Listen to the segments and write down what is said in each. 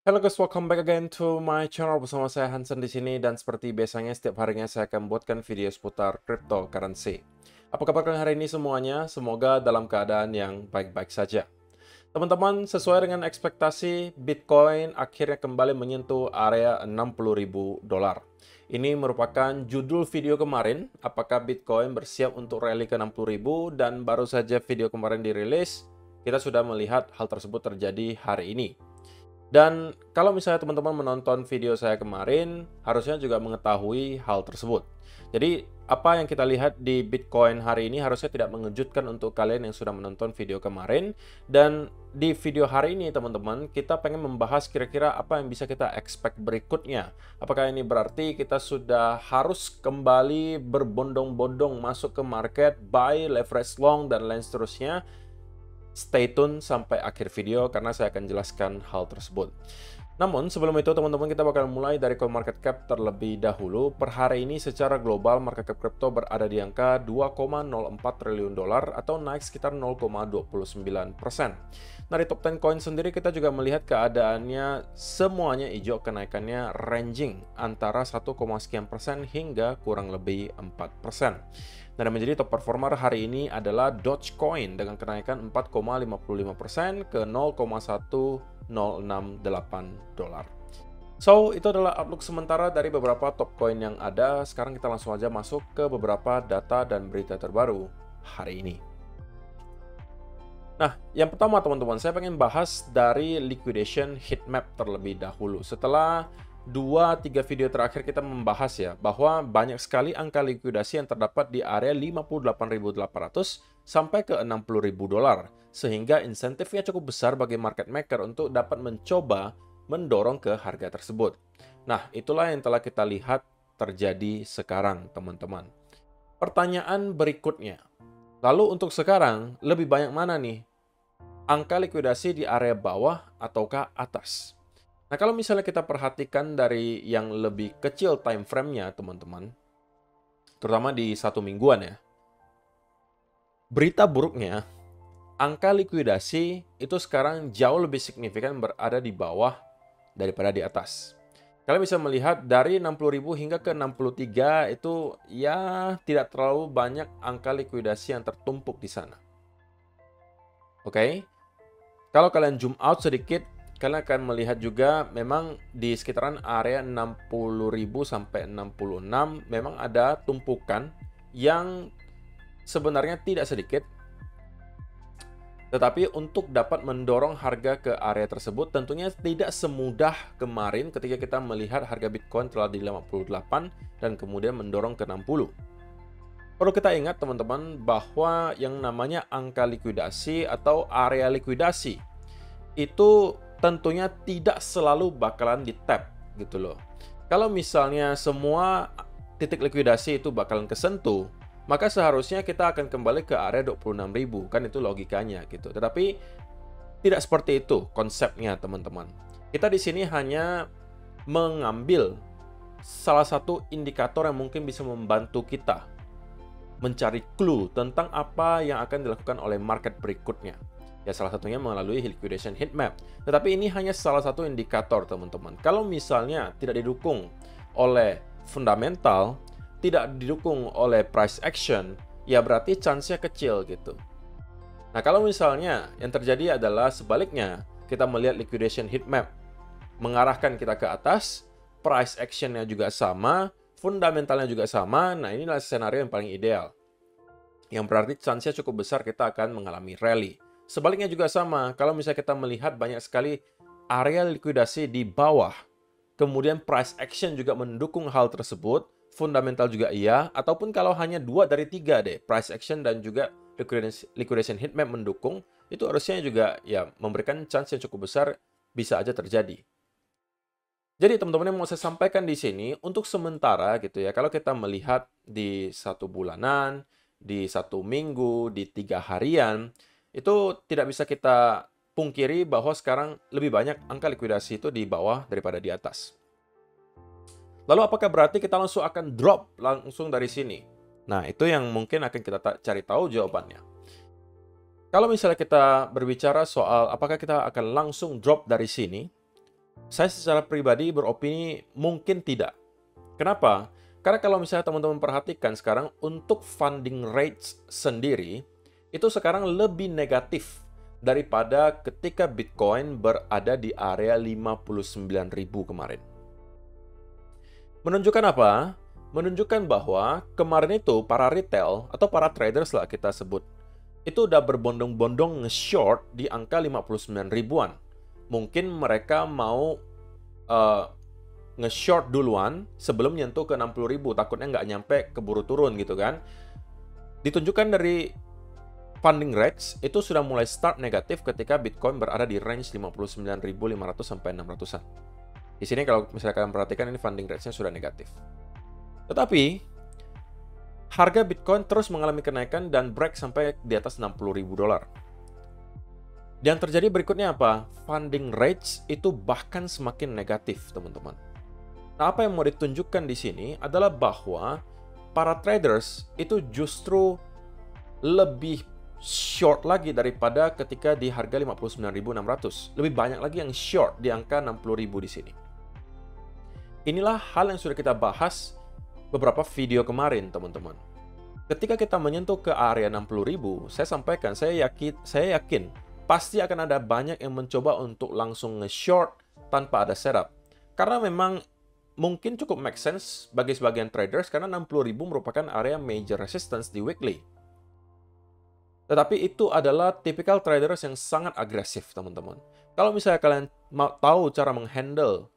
Hello guys, welcome back again to my channel. Bersama saya Hansen di sini, dan seperti biasanya setiap harinya saya akan buatkan video seputar cryptocurrency. Apa kabar kalian hari ini semuanya? Semoga dalam keadaan yang baik-baik saja. Teman-teman, sesuai dengan ekspektasi, Bitcoin akhirnya kembali menyentuh area $60.000. Ini merupakan judul video kemarin, apakah Bitcoin bersiap untuk rally ke 60.000, dan baru saja video kemarin dirilis, kita sudah melihat hal tersebut terjadi hari ini. Dan kalau misalnya teman-teman menonton video saya kemarin, harusnya juga mengetahui hal tersebut. Jadi, apa yang kita lihat di Bitcoin hari ini harusnya tidak mengejutkan untuk kalian yang sudah menonton video kemarin. Dan di video hari ini, teman-teman, kita pengen membahas kira-kira apa yang bisa kita expect berikutnya. Apakah ini berarti kita sudah harus kembali berbondong-bondong masuk ke market, buy, leverage long, dan lain seterusnya? Stay tune sampai akhir video karena saya akan jelaskan hal tersebut. Namun sebelum itu teman-teman, kita bakal mulai dari CoinMarketCap terlebih dahulu. Per hari ini secara global market cap kripto berada di angka $2,04 triliun atau naik sekitar 0,29%. Nah, di top 10 coin sendiri kita juga melihat keadaannya semuanya hijau, kenaikannya ranging antara 1, sekian persen hingga kurang lebih 4%. Dan yang menjadi top performer hari ini adalah Dogecoin dengan kenaikan 4,55% ke $0,1068. So, itu adalah outlook sementara dari beberapa top coin yang ada. Sekarang kita langsung aja masuk ke beberapa data dan berita terbaru hari ini. Nah, yang pertama teman-teman, saya pengen bahas dari liquidation heatmap terlebih dahulu. Setelah 2-3 video terakhir kita membahas ya, bahwa banyak sekali angka likuidasi yang terdapat di area 58.800 sampai ke $60.000, sehingga insentifnya cukup besar bagi market maker untuk dapat mencoba mendorong ke harga tersebut. Nah, itulah yang telah kita lihat terjadi sekarang, teman-teman. Pertanyaan berikutnya, lalu untuk sekarang, lebih banyak mana nih? Angka likuidasi di area bawah ataukah atas? Nah, kalau misalnya kita perhatikan dari yang lebih kecil time frame-nya, teman-teman, terutama di 1 mingguan ya, berita buruknya, angka likuidasi itu sekarang jauh lebih signifikan berada di bawah daripada di atas. Kalian bisa melihat dari 60.000 hingga ke 63 itu ya tidak terlalu banyak angka likuidasi yang tertumpuk di sana. Oke? Kalau kalian zoom out sedikit, kalian akan melihat juga memang di sekitaran area 60.000 sampai 66 memang ada tumpukan yang sebenarnya tidak sedikit. Tetapi untuk dapat mendorong harga ke area tersebut tentunya tidak semudah kemarin ketika kita melihat harga Bitcoin telah di 58 dan kemudian mendorong ke 60. Perlu kita ingat teman-teman bahwa yang namanya angka likuidasi atau area likuidasi itu tentunya tidak selalu bakalan di-tap gitu loh. Kalau misalnya semua titik likuidasi itu bakalan kesentuh, maka seharusnya kita akan kembali ke area 26.000, kan itu logikanya gitu. Tetapi tidak seperti itu konsepnya, teman-teman. Kita di sini hanya mengambil salah satu indikator yang mungkin bisa membantu kita mencari clue tentang apa yang akan dilakukan oleh market berikutnya. Ya, salah satunya melalui liquidation heatmap. Tetapi ini hanya salah satu indikator, teman-teman. Kalau misalnya tidak didukung oleh fundamental, tidak didukung oleh price action, ya berarti chance-nya kecil gitu. Nah, kalau misalnya yang terjadi adalah sebaliknya, kita melihat liquidation heatmap mengarahkan kita ke atas, price action-nya juga sama, fundamentalnya juga sama, nah inilah skenario yang paling ideal. Yang berarti chance-nya cukup besar kita akan mengalami rally. Sebaliknya juga sama, kalau misalnya kita melihat banyak sekali area likuidasi di bawah, kemudian price action juga mendukung hal tersebut, fundamental juga iya, ataupun kalau hanya 2 dari 3 deh, price action dan juga liquidation heatmap mendukung, itu harusnya juga ya memberikan chance yang cukup besar bisa aja terjadi. Jadi teman-teman yang mau saya sampaikan di sini, untuk sementara gitu ya, kalau kita melihat di 1 bulanan, di 1 minggu, di 3 harian, itu tidak bisa kita pungkiri bahwa sekarang lebih banyak angka likuidasi itu di bawah daripada di atas. Lalu apakah berarti kita langsung akan drop langsung dari sini? Nah, itu yang mungkin akan kita cari tahu jawabannya. Kalau misalnya kita berbicara soal apakah kita akan langsung drop dari sini, Saya secara pribadi beropini mungkin tidak. Kenapa? Karena kalau misalnya teman-teman perhatikan sekarang untuk funding rates sendiri, itu sekarang lebih negatif daripada ketika Bitcoin berada di area 59.000 kemarin. Menunjukkan apa? Menunjukkan bahwa kemarin itu para retail atau para traders lah kita sebut, itu udah berbondong-bondong nge-short di angka 59 ribuan. Mungkin mereka mau nge-short duluan sebelum nyentuh ke 60 ribu, takutnya nggak nyampe keburu turun gitu kan. Ditunjukkan dari funding rates itu sudah mulai start negatif ketika Bitcoin berada di range 59.500 sampai 600-an. Di sini kalau misalnya kalian perhatikan ini funding rates-nya sudah negatif. Tetapi harga Bitcoin terus mengalami kenaikan dan break sampai di atas 60.000 dolar. Yang terjadi berikutnya apa? Funding rates itu bahkan semakin negatif, teman-teman. Nah, apa yang mau ditunjukkan di sini adalah bahwa para traders itu justru lebih short lagi daripada ketika di harga 59.600. Lebih banyak lagi yang short di angka 60.000 di sini. Inilah hal yang sudah kita bahas beberapa video kemarin, teman-teman. Ketika kita menyentuh ke area 60.000, saya sampaikan, saya yakin pasti akan ada banyak yang mencoba untuk langsung nge-short tanpa ada setup. Karena memang mungkin cukup make sense bagi sebagian traders karena 60.000 merupakan area major resistance di weekly. Tetapi itu adalah tipikal traders yang sangat agresif, teman-teman. Kalau misalnya kalian mau tahu cara menghandle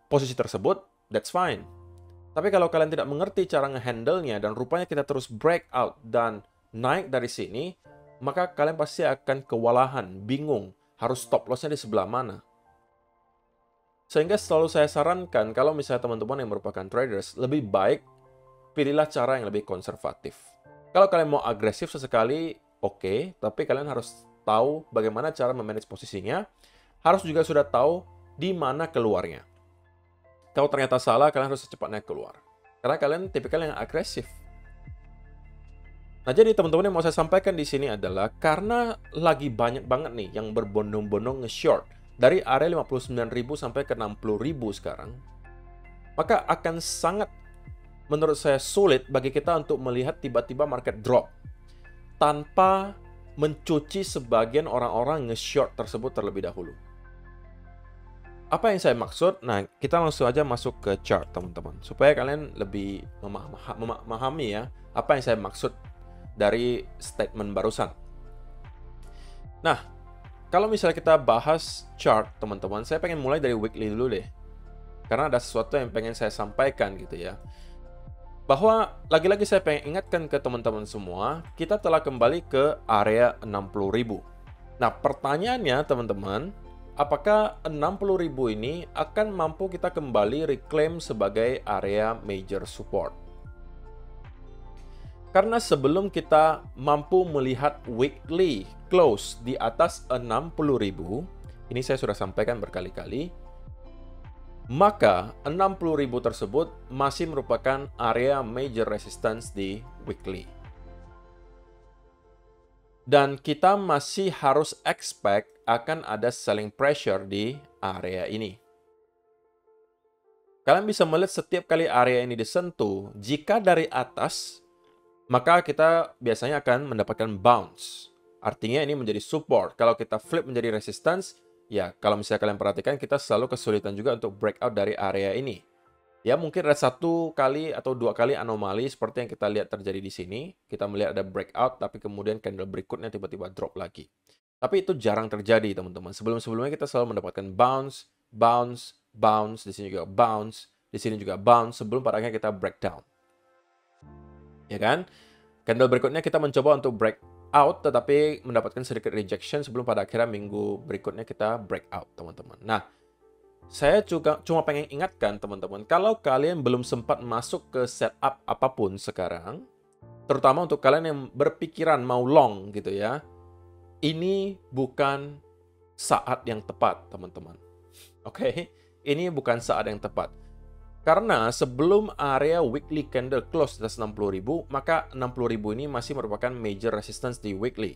posisi tersebut, that's fine. Tapi kalau kalian tidak mengerti cara ngehandle-nya dan rupanya kita terus breakout dan naik dari sini, maka kalian pasti akan kewalahan, bingung, harus stop loss-nya di sebelah mana. Sehingga selalu saya sarankan kalau misalnya teman-teman yang merupakan traders, lebih baik pilihlah cara yang lebih konservatif. Kalau kalian mau agresif sesekali, oke, tapi kalian harus tahu bagaimana cara memanage posisinya, harus juga sudah tahu di mana keluarnya. Kalau ternyata salah, kalian harus secepatnya keluar. Karena kalian tipikal yang agresif. Nah, jadi teman-teman yang mau saya sampaikan di sini adalah karena lagi banyak banget nih yang berbondong-bondong nge-short dari area 59.000 sampai ke 60.000 sekarang, maka akan sangat menurut saya sulit bagi kita untuk melihat tiba-tiba market drop tanpa mencuci sebagian orang-orang nge-short tersebut terlebih dahulu. Apa yang saya maksud? Nah, kita langsung aja masuk ke chart, teman-teman. Supaya kalian lebih memahami ya, apa yang saya maksud dari statement barusan. Nah, kalau misalnya kita bahas chart, teman-teman, saya pengen mulai dari weekly dulu deh. Karena ada sesuatu yang pengen saya sampaikan gitu ya. Bahwa lagi-lagi saya pengen ingatkan ke teman-teman semua, kita telah kembali ke area 60.000. Nah, pertanyaannya, teman-teman, apakah 60.000 ini akan mampu kita kembali reclaim sebagai area major support? Karena sebelum kita mampu melihat weekly close di atas 60.000, ini saya sudah sampaikan berkali-kali, maka 60.000 tersebut masih merupakan area major resistance di weekly. Dan kita masih harus expect akan ada selling pressure di area ini. Kalian bisa melihat setiap kali area ini disentuh, jika dari atas, maka kita biasanya akan mendapatkan bounce. Artinya ini menjadi support. Kalau kita flip menjadi resistance, ya kalau misalnya kalian perhatikan, kita selalu kesulitan juga untuk breakout dari area ini. Ya mungkin ada 1 kali atau 2 kali anomali seperti yang kita lihat terjadi di sini. Kita melihat ada breakout, tapi kemudian candle berikutnya tiba-tiba drop lagi. Tapi itu jarang terjadi, teman-teman. Sebelum-sebelumnya kita selalu mendapatkan bounce, bounce, bounce, di sini juga bounce, di sini juga bounce, sebelum pada akhirnya kita breakdown. Ya kan? Candle berikutnya kita mencoba untuk breakout, tetapi mendapatkan sedikit rejection sebelum pada akhirnya minggu berikutnya kita breakout, teman-teman. Nah, saya juga cuma pengen ingatkan, teman-teman, kalau kalian belum sempat masuk ke setup apapun sekarang, terutama untuk kalian yang berpikiran mau long gitu ya, ini bukan saat yang tepat, teman-teman. Oke? Ini bukan saat yang tepat. Karena sebelum area weekly candle close di atas 60.000, maka 60.000 ini masih merupakan major resistance di weekly.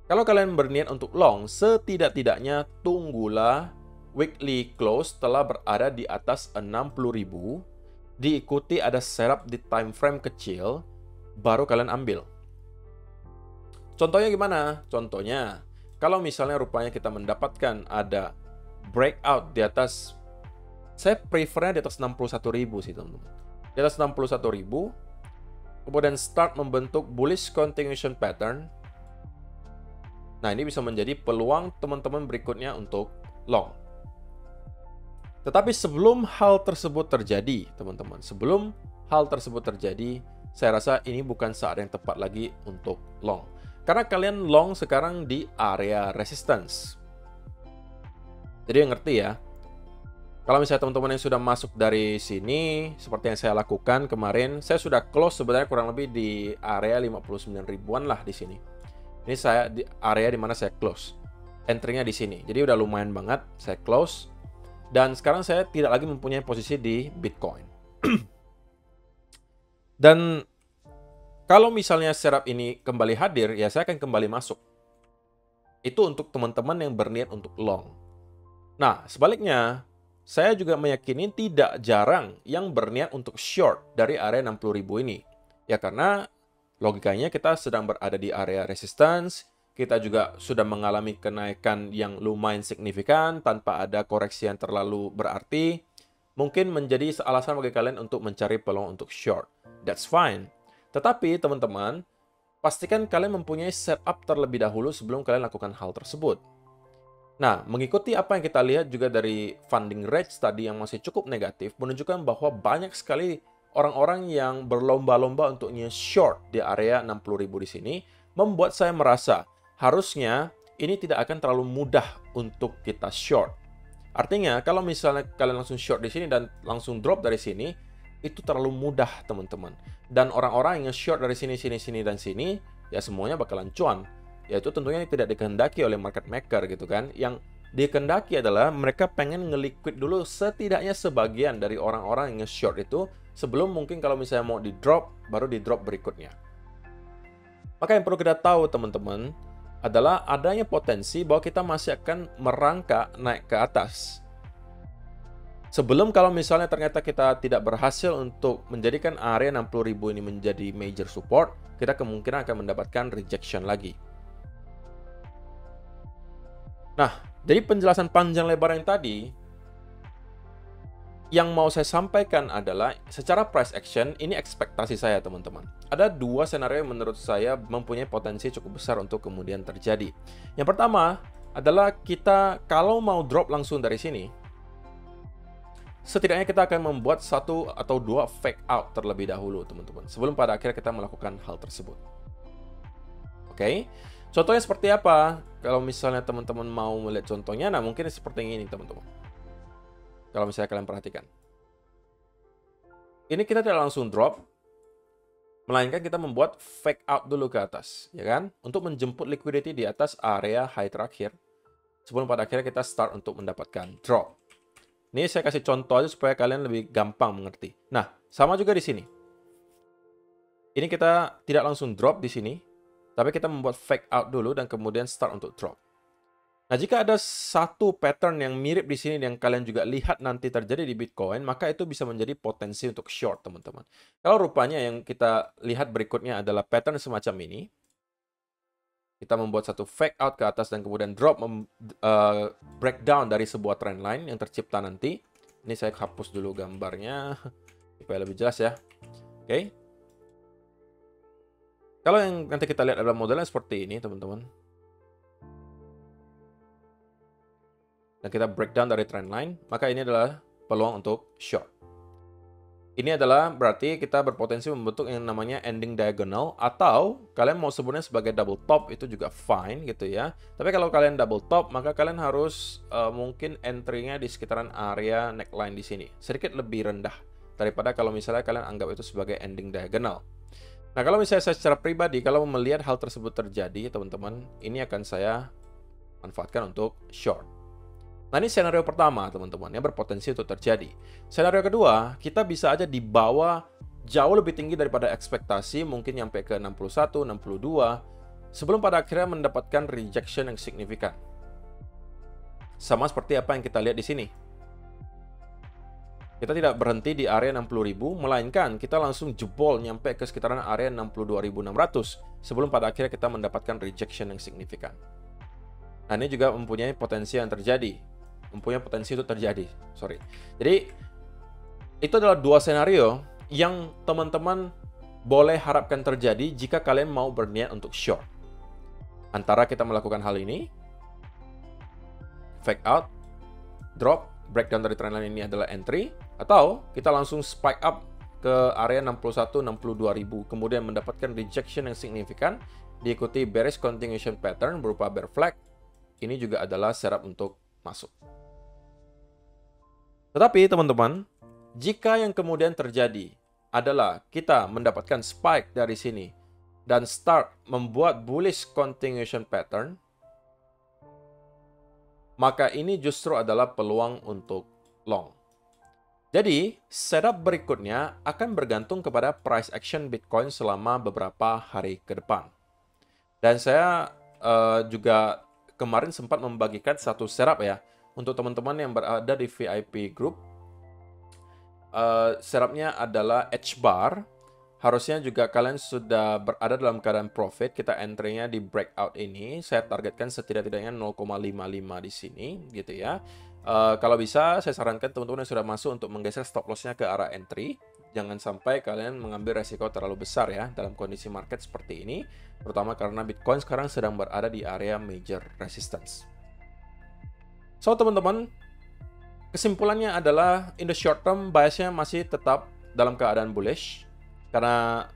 Kalau kalian berniat untuk long, setidak-tidaknya tunggulah weekly close telah berada di atas 60.000, diikuti ada setup di time frame kecil, baru kalian ambil. Contohnya gimana? Contohnya, kalau misalnya rupanya kita mendapatkan ada breakout di atas, saya prefernya di atas 61.000 sih teman-teman. Di atas 61.000, kemudian start membentuk bullish continuation pattern. Nah, ini bisa menjadi peluang teman-teman berikutnya untuk long. Tetapi sebelum hal tersebut terjadi, teman-teman, sebelum hal tersebut terjadi, saya rasa ini bukan saat yang tepat lagi untuk long. Karena kalian long sekarang di area resistance. Jadi ngerti ya. Kalau misalnya teman-teman yang sudah masuk dari sini, seperti yang saya lakukan kemarin, saya sudah close sebenarnya kurang lebih di area 59 ribuan lah di sini. Ini saya di area di mana saya close. Entry-nya di sini. Jadi udah lumayan banget saya close. Dan sekarang saya tidak lagi mempunyai posisi di Bitcoin. Dan kalau misalnya setup ini kembali hadir, ya saya akan kembali masuk. Itu untuk teman-teman yang berniat untuk long. Nah, sebaliknya, saya juga meyakini tidak jarang yang berniat untuk short dari area 60.000 ini. Ya karena logikanya kita sedang berada di area resistance, kita juga sudah mengalami kenaikan yang lumayan signifikan tanpa ada koreksi yang terlalu berarti. Mungkin menjadi alasan bagi kalian untuk mencari peluang untuk short. That's fine. Tetapi teman-teman, pastikan kalian mempunyai setup terlebih dahulu sebelum kalian lakukan hal tersebut. Nah, mengikuti apa yang kita lihat juga dari funding rates tadi yang masih cukup negatif, menunjukkan bahwa banyak sekali orang-orang yang berlomba-lomba untuk short di area 60.000 di sini, membuat saya merasa harusnya ini tidak akan terlalu mudah untuk kita short. Artinya, kalau misalnya kalian langsung short di sini dan langsung drop dari sini, itu terlalu mudah, teman-teman. Dan orang-orang yang short dari sini, dan sini, ya semuanya bakalan cuan. Yaitu tentunya tidak dikehendaki oleh market maker gitu kan. Yang dikehendaki adalah mereka pengen ngeliquid dulu setidaknya sebagian dari orang-orang yang short itu sebelum mungkin kalau misalnya mau di drop, baru di drop berikutnya. Maka yang perlu kita tahu, teman-teman, adalah adanya potensi bahwa kita masih akan merangkak naik ke atas. Sebelum kalau misalnya ternyata kita tidak berhasil untuk menjadikan area 60.000 ini menjadi major support, kita kemungkinan akan mendapatkan rejection lagi. Nah, dari penjelasan panjang lebar yang tadi, yang mau saya sampaikan adalah secara price action, ini ekspektasi saya teman-teman. Ada dua senario yang menurut saya mempunyai potensi cukup besar untuk kemudian terjadi. Yang pertama adalah kita kalau mau drop langsung dari sini, setidaknya kita akan membuat satu atau dua fake out terlebih dahulu teman-teman. Sebelum pada akhirnya kita melakukan hal tersebut. Oke, contohnya seperti apa? Kalau misalnya teman-teman mau melihat contohnya, nah mungkin seperti ini teman-teman. Kalau misalnya kalian perhatikan. Ini kita tidak langsung drop, melainkan kita membuat fake out dulu ke atas, ya kan? Untuk menjemput liquidity di atas area high terakhir, sebelum pada akhirnya kita start untuk mendapatkan drop. Ini saya kasih contoh aja supaya kalian lebih gampang mengerti. Nah, sama juga di sini. Ini kita tidak langsung drop di sini, tapi kita membuat fake out dulu dan kemudian start untuk drop. Nah, jika ada satu pattern yang mirip di sini yang kalian juga lihat nanti terjadi di Bitcoin, maka itu bisa menjadi potensi untuk short, teman-teman. Kalau rupanya yang kita lihat berikutnya adalah pattern semacam ini, kita membuat satu fake out ke atas dan kemudian drop, breakdown dari sebuah trend line yang tercipta nanti. Ini saya hapus dulu gambarnya supaya lebih jelas ya. Oke. Kalau yang nanti kita lihat adalah modelnya seperti ini, teman-teman. Dan kita breakdown dari trend line, maka ini adalah peluang untuk short. Ini adalah berarti kita berpotensi membentuk yang namanya ending diagonal, atau kalian mau sebutnya sebagai double top, itu juga fine gitu ya. Tapi kalau kalian double top, maka kalian harus mungkin entry-nya di sekitaran area neckline di sini. Sedikit lebih rendah daripada kalau misalnya kalian anggap itu sebagai ending diagonal. Nah, kalau misalnya saya secara pribadi, kalau melihat hal tersebut terjadi, teman-teman, ini akan saya manfaatkan untuk short. Nah, ini skenario pertama, teman-teman, yang berpotensi untuk terjadi. Skenario kedua, kita bisa aja dibawa jauh lebih tinggi daripada ekspektasi, mungkin sampai ke 61, 62, sebelum pada akhirnya mendapatkan rejection yang signifikan. Sama seperti apa yang kita lihat di sini. Kita tidak berhenti di area 60.000, melainkan kita langsung jebol nyampe ke sekitaran area 62.600 sebelum pada akhirnya kita mendapatkan rejection yang signifikan. Nah, ini juga mempunyai potensi yang terjadi. Mempunyai potensi itu terjadi. Jadi, itu adalah dua senario yang teman-teman boleh harapkan terjadi jika kalian mau berniat untuk short. Antara kita melakukan hal ini, fake out, drop, breakdown dari trendline ini adalah entry, atau kita langsung spike up ke area 61-62.000, kemudian mendapatkan rejection yang signifikan, diikuti bearish continuation pattern berupa bear flag. Ini juga adalah setup untuk masuk. Tetapi teman-teman, jika yang kemudian terjadi adalah kita mendapatkan spike dari sini dan start membuat bullish continuation pattern, maka ini justru adalah peluang untuk long. Jadi, setup berikutnya akan bergantung kepada price action Bitcoin selama beberapa hari ke depan. Dan saya juga kemarin sempat membagikan satu setup ya, untuk teman-teman yang berada di VIP group. Setupnya adalah H-bar. Harusnya juga kalian sudah berada dalam keadaan profit. Kita entry-nya di breakout ini. Saya targetkan setidak-tidaknya 0,55 di sini, gitu ya. Kalau bisa, saya sarankan teman-teman yang sudah masuk untuk menggeser stop loss-nya ke arah entry. Jangan sampai kalian mengambil resiko terlalu besar ya dalam kondisi market seperti ini. Terutama karena Bitcoin sekarang sedang berada di area major resistance. So, teman-teman, kesimpulannya adalah in the short term, bias-nya masih tetap dalam keadaan bullish. Karena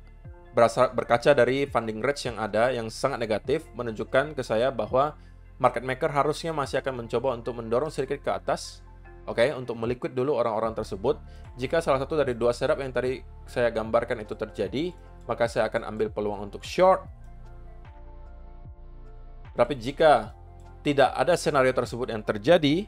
berkaca dari funding rates yang ada yang sangat negatif, menunjukkan ke saya bahwa market maker harusnya masih akan mencoba untuk mendorong sedikit ke atas, untuk meliquid dulu orang-orang tersebut. Jika salah satu dari dua setup yang tadi saya gambarkan itu terjadi, maka saya akan ambil peluang untuk short. Tapi jika tidak ada senario tersebut yang terjadi,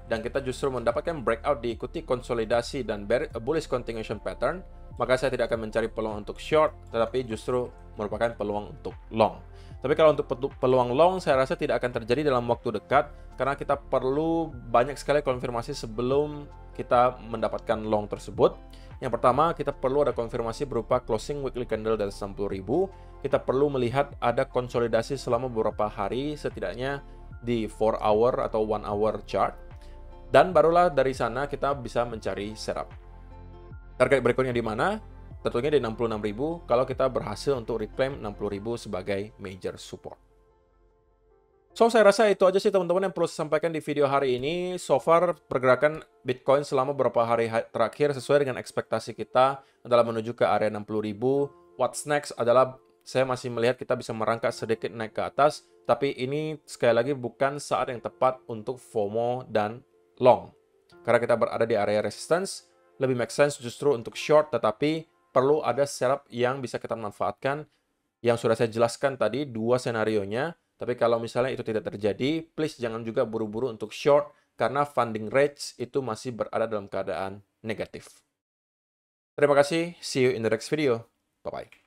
dan kita justru mendapatkan breakout diikuti konsolidasi dan bullish continuation pattern, maka saya tidak akan mencari peluang untuk short, tetapi justru merupakan peluang untuk long. Tapi kalau untuk peluang long, saya rasa tidak akan terjadi dalam waktu dekat, karena kita perlu banyak sekali konfirmasi sebelum kita mendapatkan long tersebut. Yang pertama, kita perlu ada konfirmasi berupa closing weekly candle dari 60.000. Kita perlu melihat ada konsolidasi selama beberapa hari, setidaknya di 4 hour atau 1 hour chart. Dan barulah dari sana kita bisa mencari setup. Target berikutnya di mana? Tentunya di 66.000 kalau kita berhasil untuk reclaim 60.000 sebagai major support. So, saya rasa itu aja sih teman-teman yang perlu saya sampaikan di video hari ini. So far, pergerakan Bitcoin selama beberapa hari terakhir sesuai dengan ekspektasi kita adalah menuju ke area 60.000. What's next adalah saya masih melihat kita bisa merangkak sedikit naik ke atas, tapi ini sekali lagi bukan saat yang tepat untuk FOMO dan long. Karena kita berada di area resistance, lebih make sense justru untuk short, tetapi perlu ada setup yang bisa kita manfaatkan. Yang sudah saya jelaskan tadi, dua senarionya. Tapi kalau misalnya itu tidak terjadi, please jangan juga buru-buru untuk short, karena funding rates itu masih berada dalam keadaan negatif. Terima kasih, see you in the next video. Bye-bye.